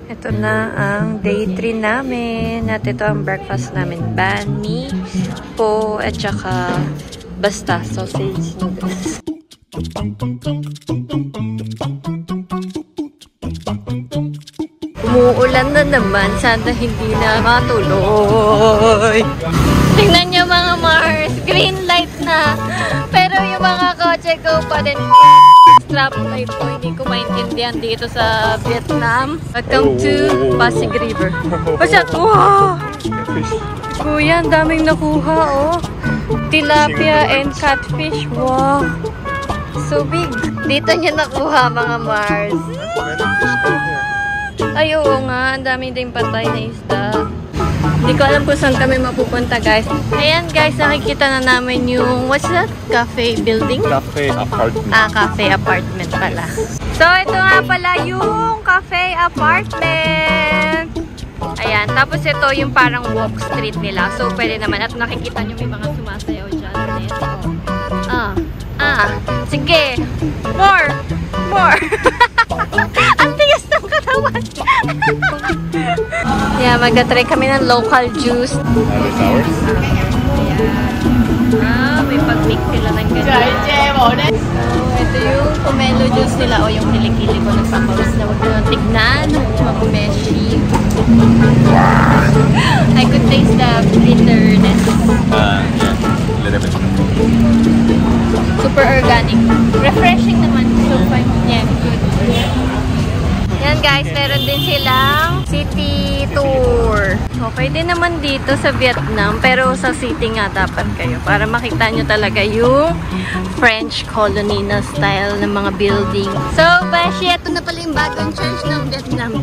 Ito na ang day 3 namin. At ito ang breakfast namin. Banh mi, po, at saka basta sausage noodles. Umuulan na naman. Sana hindi na matuloy. Tingnan nyo mga Mars. Green light na. Pero yung mga kotse ko pa din. Stop light po. Hindi ko maintindihan dito sa Vietnam. Welcome to Pasig River. What's that? Wow! Kuya, ang daming nakuha, oh. Tilapia and catfish. Wow! So big. Dito nyo nakuha mga Mars. Ay, oo nga. Ang dami din patay na isda. Hindi ko alam kung saan kami mapupunta, guys. Ayan, guys. Nakikita na namin yung, what's that? Cafe building? Cafe apartment. Ah, cafe apartment pala. So, ito nga pala yung cafe apartment. Ayan. Tapos ito yung parang walk street nila. So, pwede naman. At nakikita nyo may mga sumasayaw dyan. Sige. More. More. Ang tigas ng katawan. Yeah, magta-try kami ng local juice. Sours? Ayan. May pag-mix sila ng ganyan. So, ito yung pomelo juice nila o yung kilikili ko na sabaws na huwag na tignan. Makumeshi. I could taste the bitterness. Yeah, a little bit. Super organic. Refreshing naman. So fine. Yeah, good. Yan guys, meron din silang city tour. Okay din naman dito sa Vietnam, pero sa city nga dapat kayo para makita nyo talaga yung French colony na style ng mga building. So, Bashi, ito na pala yung bagong church ng Vietnam.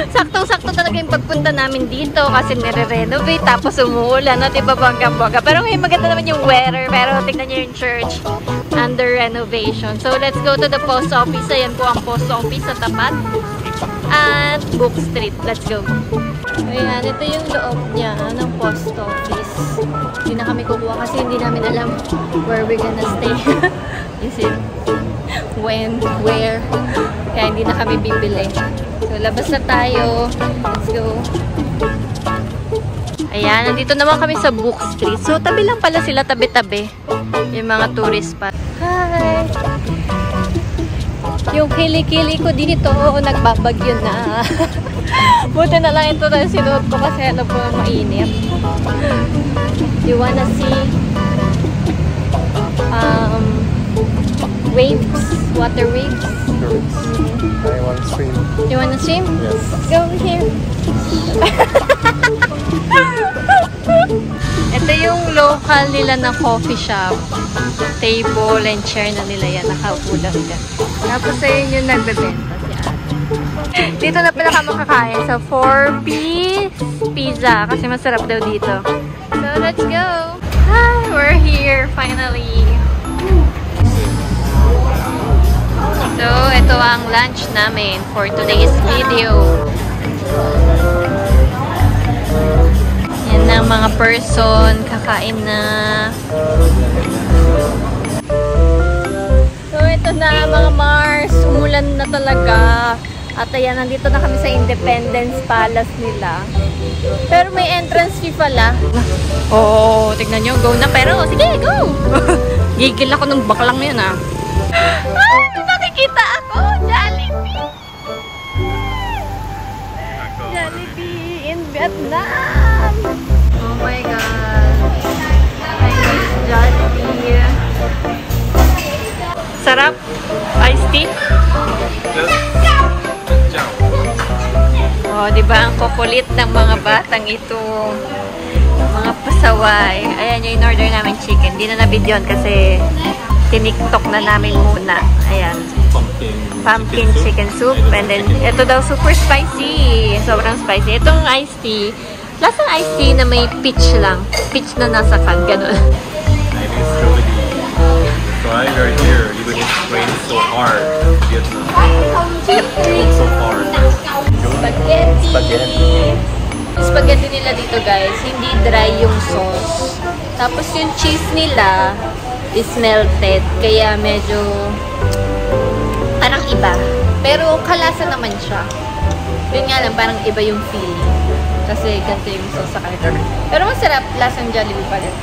Saktong-sakto talaga yung pagpunta namin dito kasi nire-renovate tapos umuulan, no? Diba bangga-bangga? Pero ngayon maganda naman yung weather, pero tignan nyo yung church under renovation. So, let's go to the post office. Ayan po ang post office sa tapat. At Book Street. Let's go. Ayan, ito yung loob niya ng post office. Hindi na kami kukuha kasi hindi namin alam where we're gonna stay. Is it? When? Where? Kaya hindi na kami bibili. So, labas na tayo. Let's go. Ayan, nandito naman kami sa Book Street. So, tabi lang pala sila, tabi-tabi. Yung mga tourist spot. Hi! Yung kilikili ko dito, nagbabagyo na. Buti na lang ito na sinuot ko kasi ano po mainit. You wanna see waves? Water waves? Sure. I want to swim. You wanna swim? Yes. Go here. Ito yung local nila na coffee shop. Table and chair na nila yan. Nakaupo lang dyan. Tapos ayun yung nagbebenta si ate. Dito na pala kami makakain sa 4-piece pizza. Kasi masarap daw dito. So, let's go! Hi! We're here finally. So, ito ang lunch namin for today's video. Yan ang mga person kakain na. So, ito na mga Mars. Umulan na talaga. At ayan, nandito na kami sa Independence Palace nila. Pero may entrance fee pala. Oo, tignan nyo. Go na. Pero, sige, go! Gigil ako ng baklang yun, ah. Nakikita ako! Jollibee! Jollibee in Vietnam! Oh my God! Chinese Jollibee! Sarap! Iced tea! Oh, diba ang kukulit ng mga batang ito? Mga pasaway. Ayan yung in-order namin chicken. Di na na-videoan kasi tiniktok na namin muna. Ayan. Pumpkin chicken soup. And then, ito daw super spicy. Sobrang spicy. Itong iced tea, lasang iced tea na may peach lang. Peach na nasa can. Ganun. So I are here, even if it rains so hard in Vietnam. It's so far. Spaghetti. Yung spaghetti nila dito guys, hindi dry yung sauce. Tapos yung cheese nila is melted. Kaya medyo parang iba. Pero kalasa naman siya. Yun nga lang, parang iba yung feeling. Kasi ganito yung sauce sa kanila. Pero masarap, lasang Jollibee pa rin.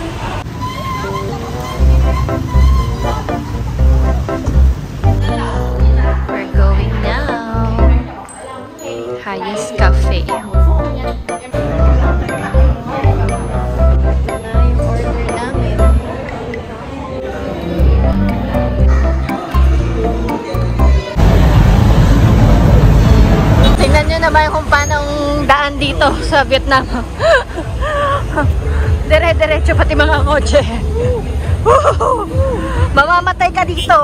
We're going now. Highest Cafe. Ito na yung order namin. Tingnan nyo naman kung paano ang daan dito sa Vietnam. Dire-diretso pati mga kotse. Mamamatay ka dito.